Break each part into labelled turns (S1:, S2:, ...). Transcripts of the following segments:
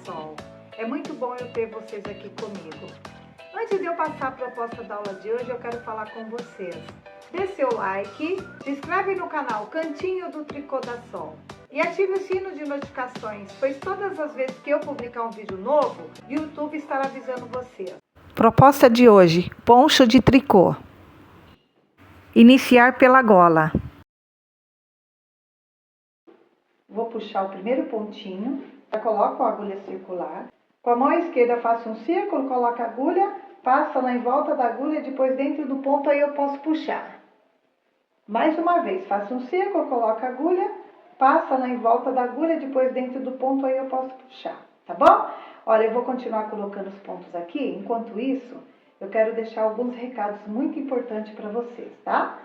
S1: Sol. É muito bom eu ter vocês aqui comigo. Antes de eu passar a proposta da aula de hoje, eu quero falar com vocês. Dê seu like, se inscreve no canal Cantinho do Tricô da Sol e ative o sino de notificações, pois todas as vezes que eu publicar um vídeo novo, o YouTube estará avisando você. Proposta de hoje, poncho de tricô. Iniciar pela gola. Vou puxar o primeiro pontinho, já coloco a agulha circular. Com a mão esquerda faço um círculo, coloco a agulha, passa lá em volta da agulha, depois dentro do ponto aí eu posso puxar. Mais uma vez, faço um círculo, coloco a agulha, passa lá em volta da agulha, depois dentro do ponto aí eu posso puxar, tá bom? Olha, eu vou continuar colocando os pontos aqui, enquanto isso, eu quero deixar alguns recados muito importantes para vocês, tá?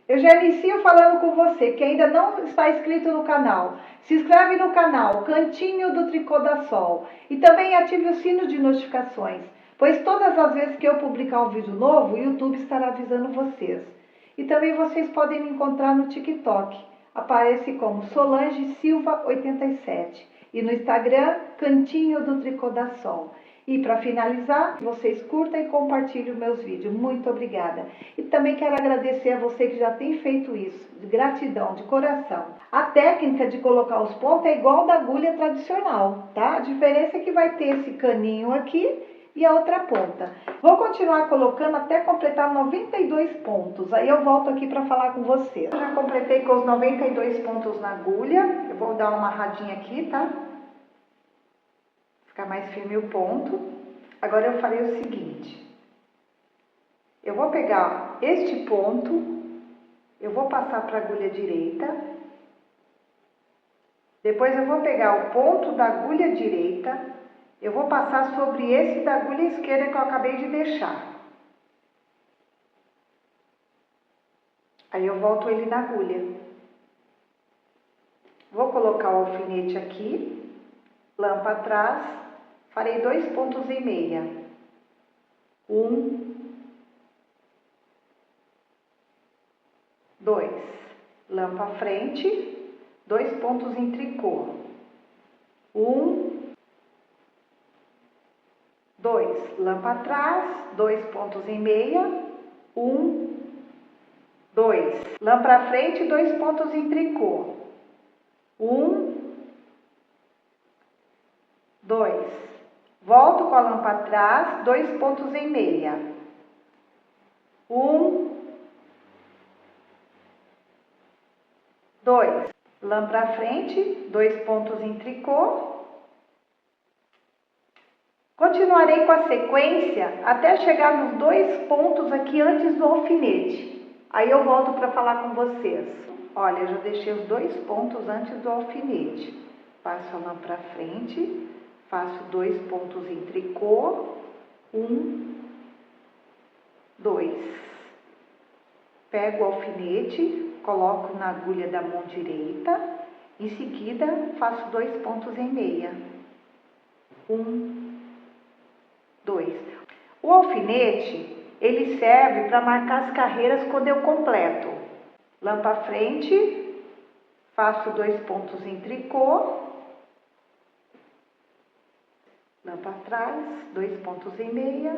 S1: Eu já inicio falando com você que ainda não está inscrito no canal. Se inscreve no canal Cantinho do Tricô da Sol e também ative o sino de notificações, pois todas as vezes que eu publicar um vídeo novo, o YouTube estará avisando vocês. E também vocês podem me encontrar no TikTok, aparece como Solange Silva 87 e no Instagram Cantinho do Tricô da Sol. E para finalizar, vocês curtam e compartilhem os meus vídeos. Muito obrigada. E também quero agradecer a você que já tem feito isso. De gratidão, de coração. A técnica de colocar os pontos é igual da agulha tradicional, tá? A diferença é que vai ter esse caninho aqui e a outra ponta. Vou continuar colocando até completar 92 pontos. Aí eu volto aqui para falar com vocês. Eu já completei com os 92 pontos na agulha. Eu vou dar uma amarradinha aqui, tá? Ficar mais firme o ponto. Agora eu farei o seguinte. Eu vou pegar este ponto, eu vou passar para a agulha direita. Depois eu vou pegar o ponto da agulha direita, eu vou passar sobre esse da agulha esquerda que eu acabei de deixar. Aí eu volto ele na agulha. Vou colocar o alfinete aqui, lâmpada atrás. Farei 2 pontos e meia. 1, 2. Lâmpada à frente, 2 pontos em tricô. 1, 2. Lâmpada atrás, 2 pontos em meia. 1, 2. Lâmpada à frente, 2 pontos em tricô. 1, 2. Volto com a lâmpada atrás, 2 pontos em meia. 1, 2. Lâmpada à frente, 2 pontos em tricô. Continuarei com a sequência até chegar nos 2 pontos aqui antes do alfinete. Aí eu volto para falar com vocês. Olha, eu já deixei os 2 pontos antes do alfinete. Passo a lâmpada à frente. Faço 2 pontos em tricô, 1, 2. Pego o alfinete, coloco na agulha da mão direita, em seguida faço 2 pontos em meia. 1, 2. O alfinete, ele serve para marcar as carreiras quando eu completo. Lâmpada à frente, faço 2 pontos em tricô. Lâmpada atrás, 2 pontos em meia.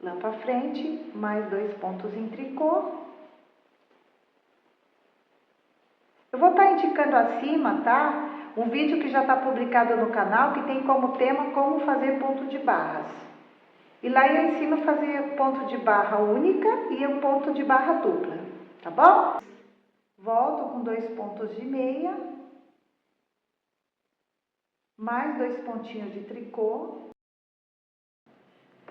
S1: Lâmpada à frente, mais 2 pontos em tricô. Eu vou estar indicando acima, tá? Um vídeo que já está publicado no canal, que tem como tema como fazer ponto de barras. E lá eu ensino a fazer ponto de barra única e um ponto de barra dupla, tá bom? Volto com 2 pontos de meia. Mais 2 pontinhos de tricô.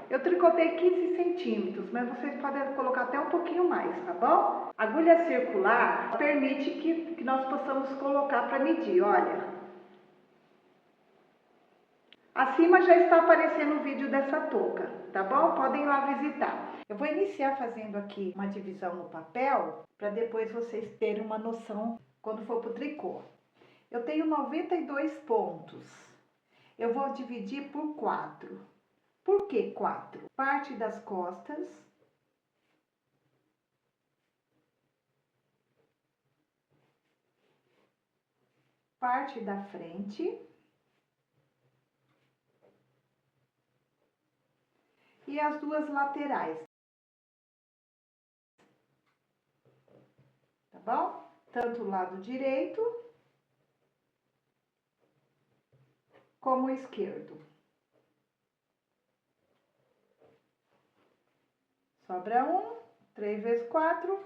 S1: Eu tricotei 15 centímetros, mas vocês podem colocar até um pouquinho mais, tá bom? A agulha circular permite que nós possamos colocar para medir, olha. Acima já está aparecendo o vídeo dessa touca, tá bom? Podem ir lá visitar. Eu vou iniciar fazendo aqui uma divisão no papel, para depois vocês terem uma noção quando for pro tricô. Eu tenho 92 pontos. Eu vou dividir por 4. Por que 4? Parte das costas, parte da frente e as duas laterais, tá bom? Tanto o lado direito como o esquerdo. Sobra 3 vezes 4,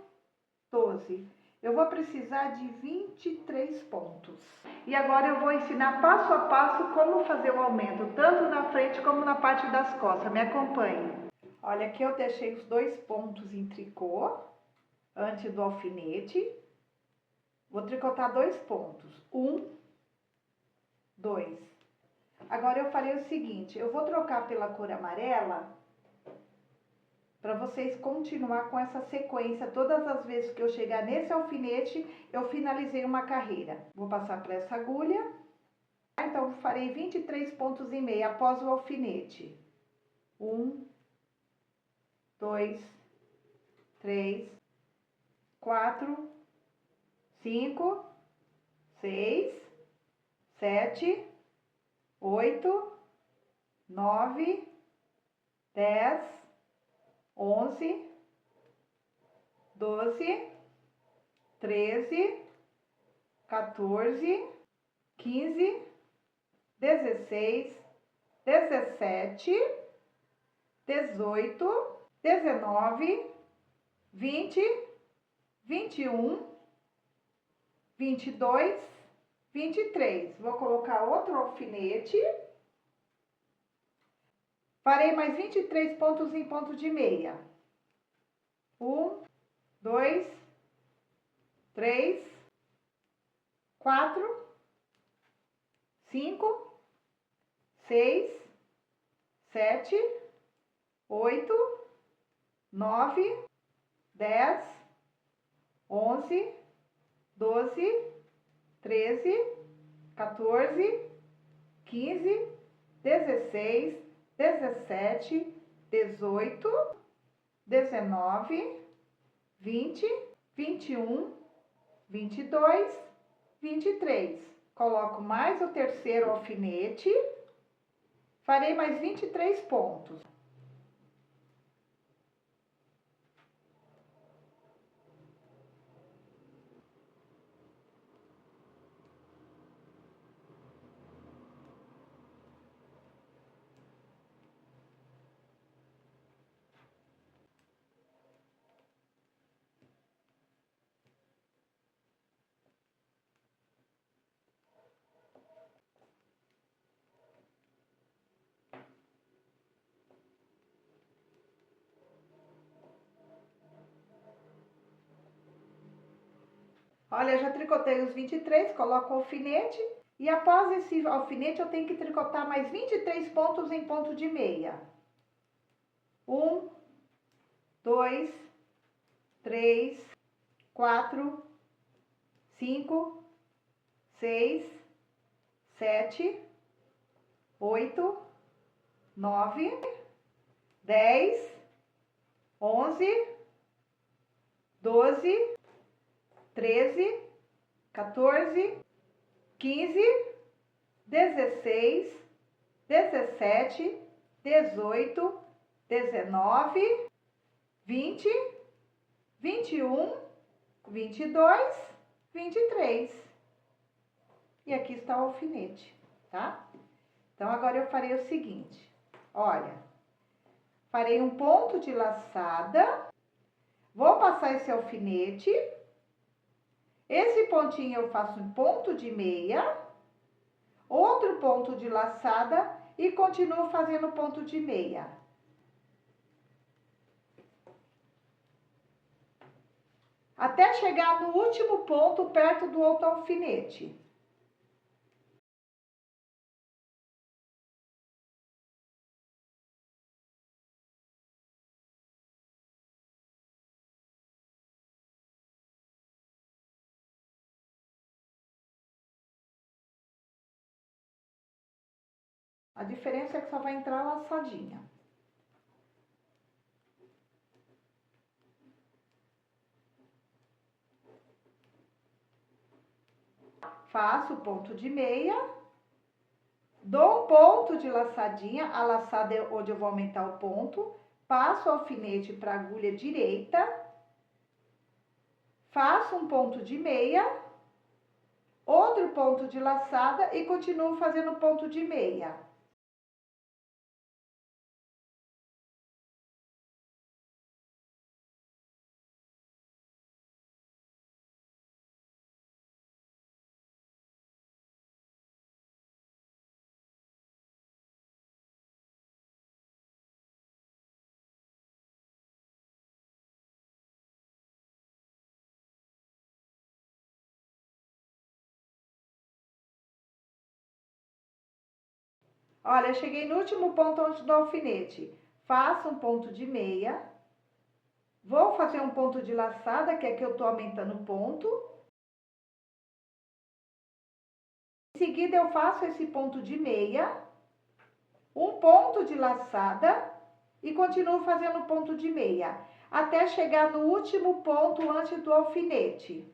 S1: 12. Eu vou precisar de 23 pontos. E agora eu vou ensinar passo a passo como fazer o aumento, tanto na frente como na parte das costas. Me acompanhe. Olha, aqui eu deixei os 2 pontos em tricô, antes do alfinete. Vou tricotar 2 pontos. 1, 2. Agora eu farei o seguinte, eu vou trocar pela cor amarela, para vocês continuar com essa sequência. Todas as vezes que eu chegar nesse alfinete, eu finalizei uma carreira. Vou passar para essa agulha. Então, farei 23 pontos e meio após o alfinete. 1, 2, 3, 4, 5, 6, 7, 8, 9, 10, 11, 12, 13, 14, 15, 16, 17, 18, 19, 20, 21, 22, 23. Vou colocar outro alfinete. Farei mais 23 pontos em ponto de meia. 1, 2, 3, 4, 5, 6, 7, 8, 9, 10, 11, 12, 13, 14, 15, 16, 17, 18, 19, 20, 21, 22, 23. Coloco mais o terceiro alfinete. Farei mais 23 pontos. Olha, já tricotei os 23, coloco o alfinete. E após esse alfinete, eu tenho que tricotar mais 23 pontos em ponto de meia. 1, 2, 3, 4, 5, 6, 7, 8, 9, 10, 11, 12, 13, 14, 15, 16, 17, 18, 19, 20, 21, 22, 23. E aqui está o alfinete, tá? Então, agora eu farei o seguinte, olha, farei um ponto de laçada, vou passar esse alfinete, esse pontinho eu faço um ponto de meia, outro ponto de laçada e continuo fazendo ponto de meia. Até chegar no último ponto, perto do outro alfinete. A diferença é que só vai entrar laçadinha. faço o ponto de meia, dou um ponto de laçadinha, a laçada é onde eu vou aumentar o ponto, passo o alfinete para a agulha direita, faço um ponto de meia, outro ponto de laçada e continuo fazendo ponto de meia. Olha, cheguei no último ponto antes do alfinete. Faço um ponto de meia. Vou fazer um ponto de laçada, que é que eu tô aumentando o ponto. Em seguida, eu faço esse ponto de meia, um ponto de laçada e continuo fazendo ponto de meia, até chegar no último ponto antes do alfinete.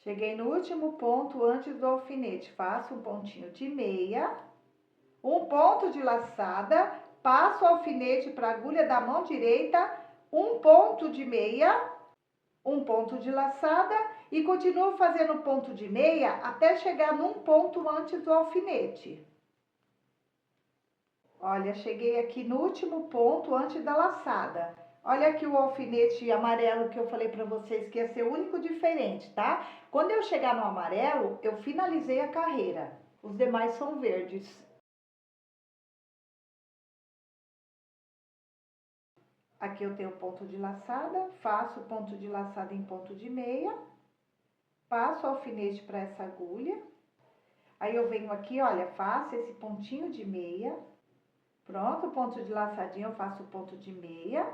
S1: Cheguei no último ponto antes do alfinete, faço um pontinho de meia, um ponto de laçada, passo o alfinete para a agulha da mão direita, um ponto de meia, um ponto de laçada e continuo fazendo ponto de meia até chegar num ponto antes do alfinete. Olha, cheguei aqui no último ponto antes da laçada. Olha aqui o alfinete amarelo que eu falei para vocês que ia ser o único diferente, tá? Quando eu chegar no amarelo, eu finalizei a carreira. Os demais são verdes. Aqui eu tenho ponto de laçada, faço ponto de laçada em ponto de meia, passo o alfinete para essa agulha. Aí eu venho aqui, olha, faço esse pontinho de meia. Pronto, ponto de laçadinha, eu faço ponto de meia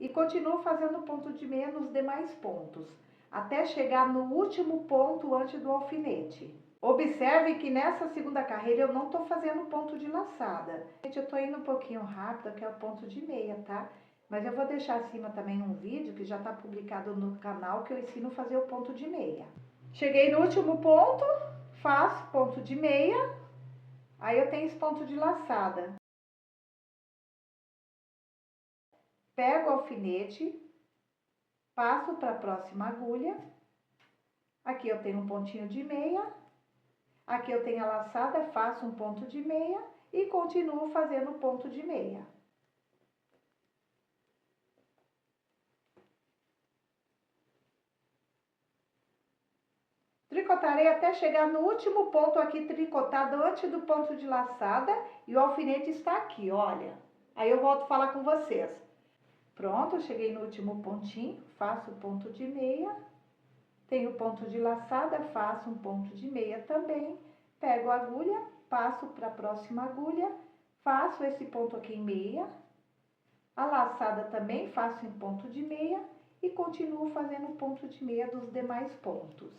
S1: e continuo fazendo ponto de meia nos demais pontos, até chegar no último ponto antes do alfinete. Observe que nessa segunda carreira eu não tô fazendo ponto de laçada. Gente, eu tô indo um pouquinho rápido, que é o ponto de meia, tá? Mas eu vou deixar acima também um vídeo que já tá publicado no canal que eu ensino a fazer o ponto de meia. Cheguei no último ponto, faço ponto de meia, aí eu tenho esse ponto de laçada. Pego o alfinete, passo para a próxima agulha. Aqui eu tenho um pontinho de meia. Aqui eu tenho a laçada, faço um ponto de meia e continuo fazendo ponto de meia. Tricotarei até chegar no último ponto aqui tricotado antes do ponto de laçada e o alfinete está aqui, olha. Aí eu volto a falar com vocês. Pronto, eu cheguei no último pontinho, faço o ponto de meia, tenho ponto de laçada, faço um ponto de meia também, pego a agulha, passo para a próxima agulha, faço esse ponto aqui em meia, a laçada também faço em ponto de meia e continuo fazendo ponto de meia dos demais pontos.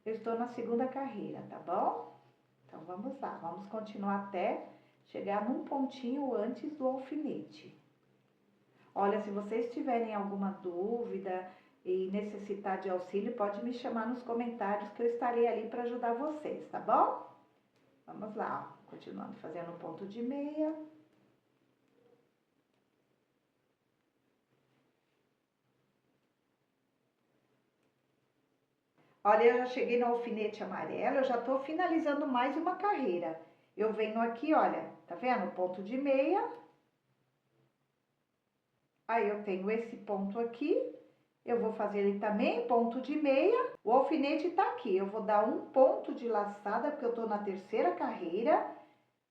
S1: Eu estou na segunda carreira, tá bom? Então vamos lá, vamos continuar até chegar num pontinho antes do alfinete. Olha, se vocês tiverem alguma dúvida e necessitar de auxílio, pode me chamar nos comentários que eu estarei ali para ajudar vocês, tá bom? Vamos lá, ó. Continuando fazendo um ponto de meia. Olha, eu já cheguei no alfinete amarelo, eu já tô finalizando mais uma carreira. Eu venho aqui, olha, tá vendo? Ponto de meia. Aí eu tenho esse ponto aqui, eu vou fazer ele também, ponto de meia. O alfinete tá aqui, eu vou dar um ponto de laçada, porque eu tô na terceira carreira.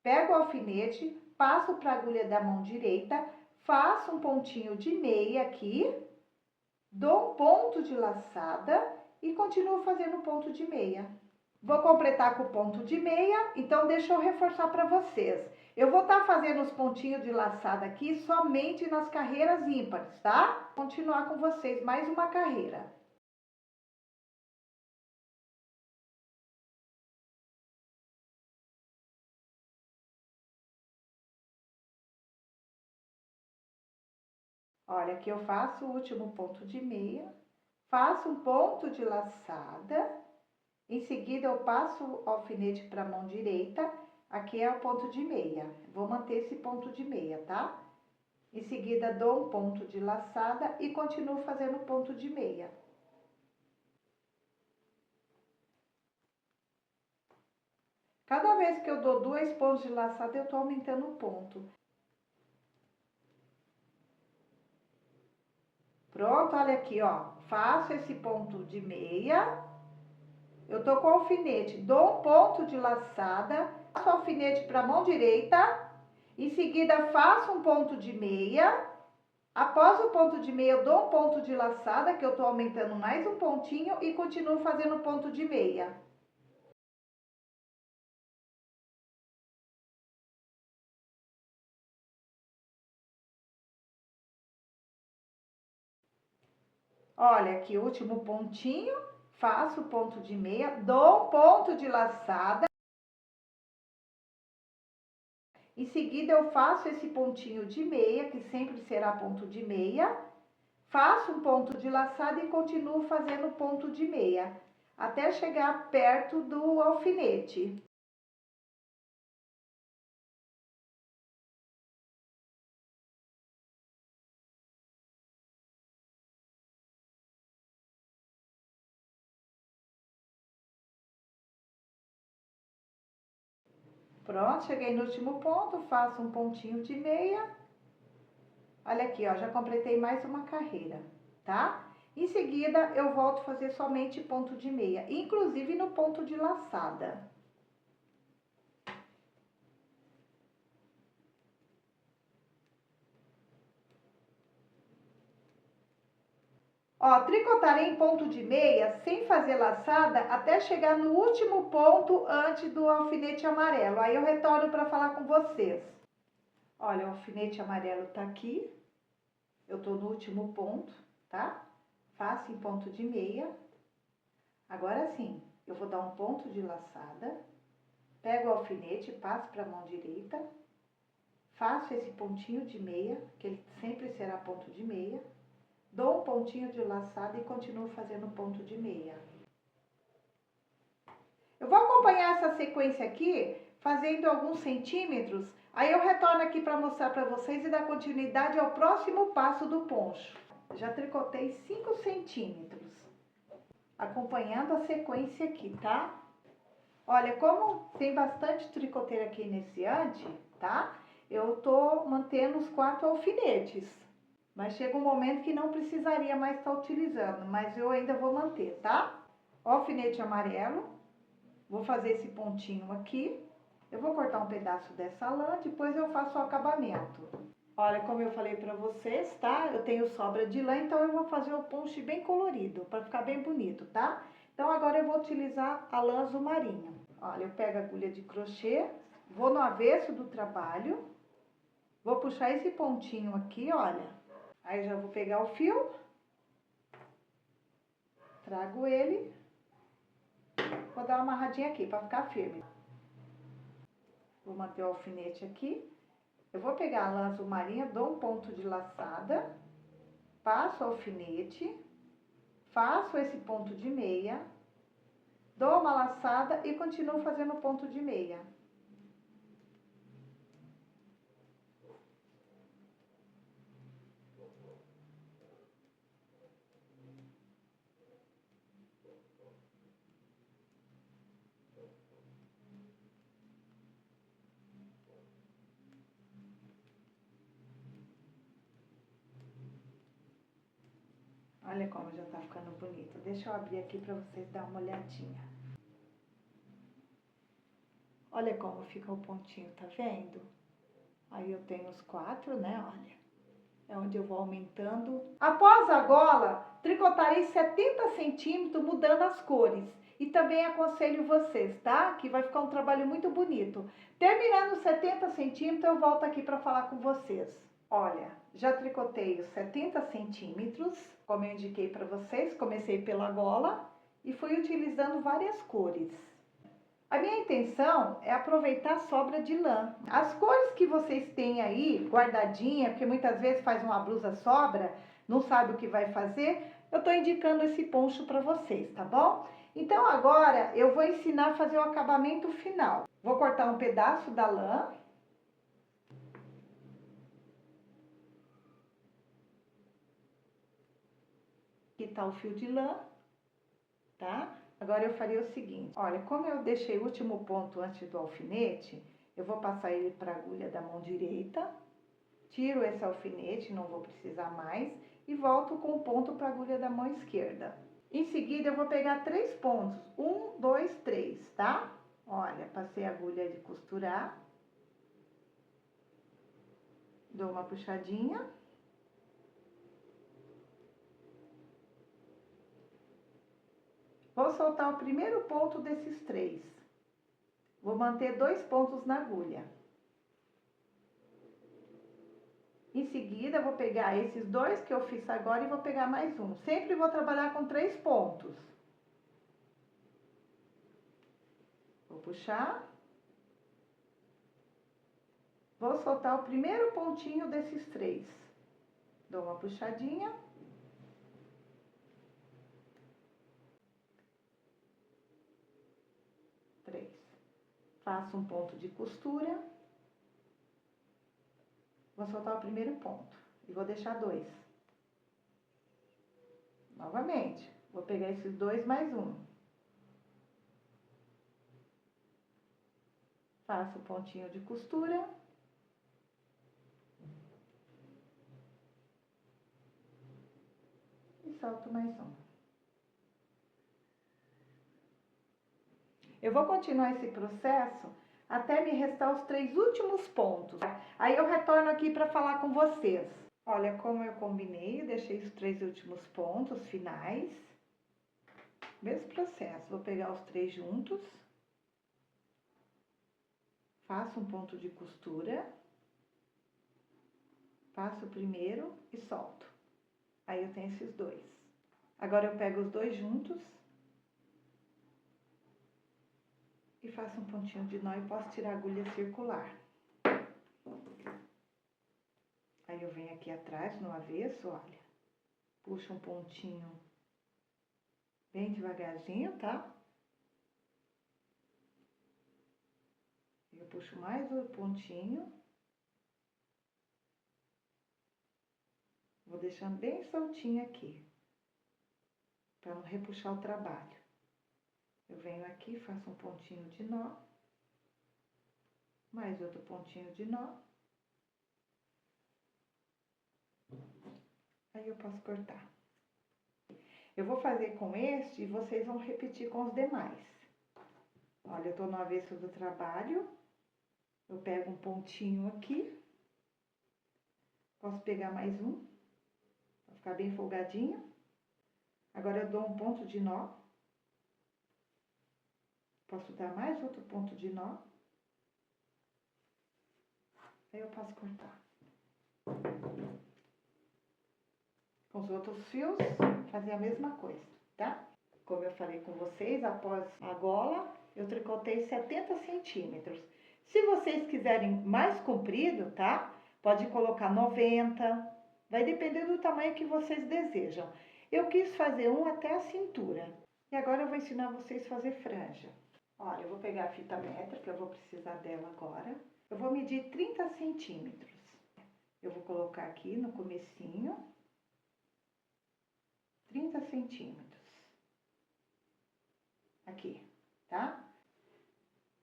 S1: Pego o alfinete, passo para a agulha da mão direita, faço um pontinho de meia aqui, dou um ponto de laçada e continuo fazendo ponto de meia. Vou completar com o ponto de meia, então deixa eu reforçar para vocês. Eu vou estar fazendo os pontinhos de laçada aqui somente nas carreiras ímpares, tá? Vou continuar com vocês mais uma carreira. Olha, aqui eu faço o último ponto de meia, faço um ponto de laçada, em seguida eu passo o alfinete para a mão direita, aqui é o ponto de meia. Vou manter esse ponto de meia, tá? Em seguida dou um ponto de laçada e continuo fazendo ponto de meia. Cada vez que eu dou 2 pontos de laçada, eu tô aumentando o ponto. Pronto, olha aqui, ó. Faço esse ponto de meia. Eu tô com o alfinete, dou um ponto de laçada, passo o alfinete para a mão direita. Em seguida, faço um ponto de meia. Após o ponto de meia, eu dou um ponto de laçada, que eu tô aumentando mais um pontinho e continuo fazendo ponto de meia. Olha aqui, o último pontinho, faço ponto de meia, dou um ponto de laçada. Em seguida, eu faço esse pontinho de meia, que sempre será ponto de meia. Faço um ponto de laçada e continuo fazendo ponto de meia, até chegar perto do alfinete. Pronto, cheguei no último ponto, faço um pontinho de meia. Olha aqui, ó, já completei mais uma carreira, tá? Em seguida, eu volto a fazer somente ponto de meia, inclusive no ponto de laçada. Ó, tricotarei em ponto de meia, sem fazer laçada, até chegar no último ponto antes do alfinete amarelo. Aí eu retorno para falar com vocês. Olha, o alfinete amarelo tá aqui. Eu tô no último ponto, tá? Faço em ponto de meia. Agora sim, eu vou dar um ponto de laçada. Pego o alfinete, passo para a mão direita. Faço esse pontinho de meia, que ele sempre será ponto de meia. Dou um pontinho de laçada e continuo fazendo ponto de meia. Eu vou acompanhar essa sequência aqui, fazendo alguns centímetros. Aí eu retorno aqui para mostrar para vocês e dar continuidade ao próximo passo do poncho. Já tricotei 5 centímetros, acompanhando a sequência aqui, tá? Olha, como tem bastante tricoteira aqui iniciante, tá? Eu tô mantendo os 4 alfinetes. Mas chega um momento que não precisaria mais estar utilizando, mas eu ainda vou manter, tá? Alfinete amarelo, vou fazer esse pontinho aqui. Eu vou cortar um pedaço dessa lã, depois eu faço o acabamento. Olha, como eu falei pra vocês, tá? Eu tenho sobra de lã, então eu vou fazer o ponche bem colorido, pra ficar bem bonito, tá? Então agora eu vou utilizar a lã azul marinho. Olha, eu pego a agulha de crochê, vou no avesso do trabalho, vou puxar esse pontinho aqui, olha. Aí já vou pegar o fio, trago ele, vou dar uma amarradinha aqui pra ficar firme. Vou manter o alfinete aqui. Eu vou pegar a lã azul marinha, dou um ponto de laçada, passo o alfinete, faço esse ponto de meia, dou uma laçada e continuo fazendo ponto de meia. Olha como já tá ficando bonito. Deixa eu abrir aqui pra vocês darem uma olhadinha. Olha como fica o pontinho, tá vendo? Aí eu tenho os 4, né, olha. É onde eu vou aumentando. Após a gola, tricotarei 70 centímetros, mudando as cores. E também aconselho vocês, tá? Que vai ficar um trabalho muito bonito. Terminando 70 centímetros, eu volto aqui para falar com vocês. Olha, já tricotei os 70 centímetros, como eu indiquei para vocês. Comecei pela gola e fui utilizando várias cores. A minha intenção é aproveitar a sobra de lã. As cores que vocês têm aí, guardadinha, porque muitas vezes faz uma blusa sobra, não sabe o que vai fazer, eu tô indicando esse poncho para vocês, tá bom? Então agora eu vou ensinar a fazer o acabamento final. Vou cortar um pedaço da lã. Aqui tá o fio de lã, tá? Agora eu farei o seguinte, olha, como eu deixei o último ponto antes do alfinete, eu vou passar ele para a agulha da mão direita, tiro esse alfinete, não vou precisar mais, e volto com o ponto para a agulha da mão esquerda. Em seguida, eu vou pegar 3 pontos, 1, 2, 3, tá? Olha, passei a agulha de costurar, dou uma puxadinha. Vou soltar o primeiro ponto desses 3. Vou manter 2 pontos na agulha. Em seguida, vou pegar esses 2 que eu fiz agora e vou pegar mais um. Sempre vou trabalhar com 3 pontos. Vou puxar. Vou soltar o primeiro pontinho desses 3. Dou uma puxadinha. Faço um ponto de costura. Vou soltar o primeiro ponto e vou deixar 2. Novamente, vou pegar esses 2 mais um. Faço o pontinho de costura. E solto mais um. Eu vou continuar esse processo até me restar os 3 últimos pontos. Aí eu retorno aqui para falar com vocês. Olha, como eu combinei, eu deixei os 3 últimos pontos finais. Mesmo processo, vou pegar os 3 juntos. Faço um ponto de costura. Faço o primeiro e solto. Aí eu tenho esses 2. Agora eu pego os 2 juntos. E faço um pontinho de nó e posso tirar a agulha circular. Aí eu venho aqui atrás, no avesso, olha. Puxo um pontinho bem devagarzinho, tá? Eu puxo mais o pontinho. Vou deixando bem soltinho aqui. Pra não repuxar o trabalho. Eu venho aqui, faço um pontinho de nó. Mais outro pontinho de nó. Aí eu posso cortar. Eu vou fazer com este e vocês vão repetir com os demais. Olha, eu tô no avesso do trabalho. Eu pego um pontinho aqui. Posso pegar mais um. Pra ficar bem folgadinho. Agora eu dou um ponto de nó. Posso dar mais outro ponto de nó. Aí eu posso cortar. Com os outros fios, fazer a mesma coisa, tá? Como eu falei com vocês, após a gola, eu tricotei 70 centímetros. Se vocês quiserem mais comprido, tá? Pode colocar 90, vai depender do tamanho que vocês desejam. Eu quis fazer um até a cintura. E agora eu vou ensinar vocês a fazer franja. Olha, eu vou pegar a fita métrica, eu vou precisar dela agora. Eu vou medir 30 centímetros. Eu vou colocar aqui no comecinho, 30 centímetros. Aqui, tá?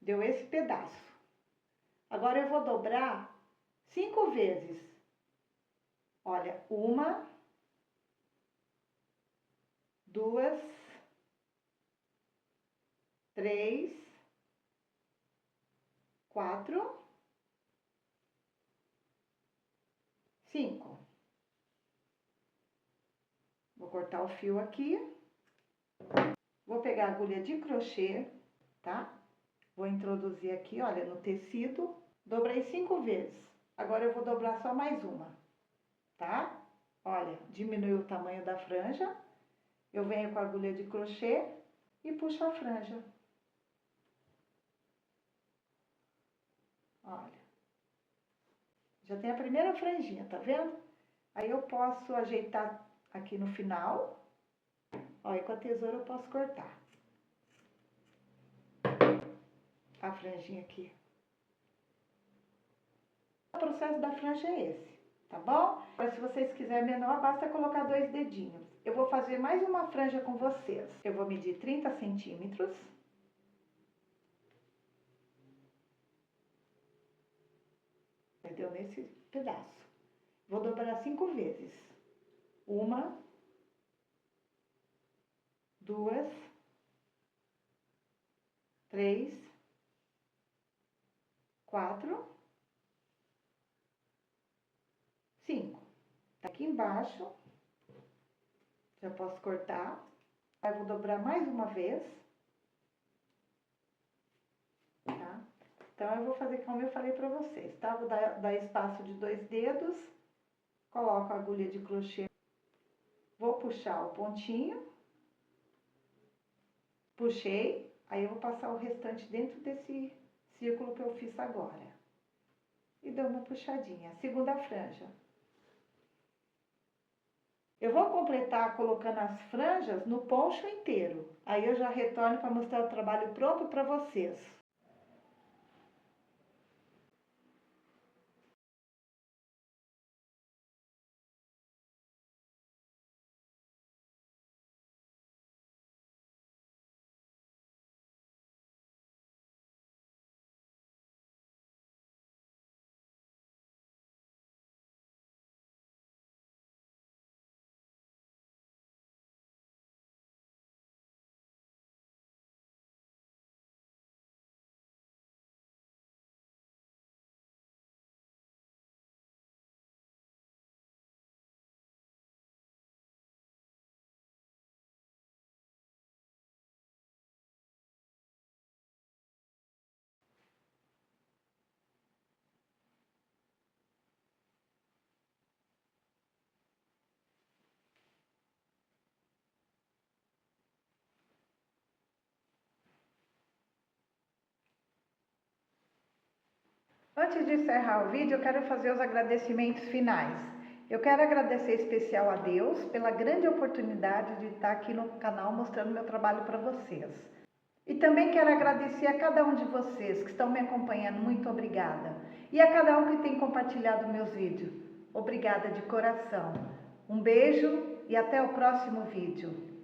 S1: Deu esse pedaço. Agora eu vou dobrar 5 vezes. Olha, 1, 2, 3, 4, 5. Vou cortar o fio aqui. Vou pegar a agulha de crochê, tá? Vou introduzir aqui, olha, no tecido. Dobrei 5 vezes. Agora eu vou dobrar só mais uma, tá? Olha, diminuiu o tamanho da franja. Eu venho com a agulha de crochê e puxo a franja. Olha. Já tem a primeira franjinha, tá vendo? Aí eu posso ajeitar aqui no final. Ó, e com a tesoura eu posso cortar a franjinha aqui. O processo da franja é esse, tá bom? Mas se vocês quiserem menor, basta colocar 2 dedinhos. Eu vou fazer mais uma franja com vocês. Eu vou medir 30 centímetros. Entendeu? Nesse pedaço. Vou dobrar 5 vezes. 1, 2, 3, 4, 5. Tá aqui embaixo. Já posso cortar. Aí vou dobrar mais uma vez. Tá? Então, eu vou fazer como eu falei pra vocês, tá? Vou dar espaço de 2 dedos. Coloco a agulha de crochê. Vou puxar o pontinho. Puxei. Aí, eu vou passar o restante dentro desse círculo que eu fiz agora. E dou uma puxadinha. Segunda franja. Eu vou completar colocando as franjas no poncho inteiro. Aí eu já retorno para mostrar o trabalho pronto para vocês. Antes de encerrar o vídeo, eu quero fazer os agradecimentos finais. Eu quero agradecer em especial a Deus pela grande oportunidade de estar aqui no canal mostrando meu trabalho para vocês. E também quero agradecer a cada um de vocês que estão me acompanhando, muito obrigada. E a cada um que tem compartilhado meus vídeos, obrigada de coração. Um beijo e até o próximo vídeo.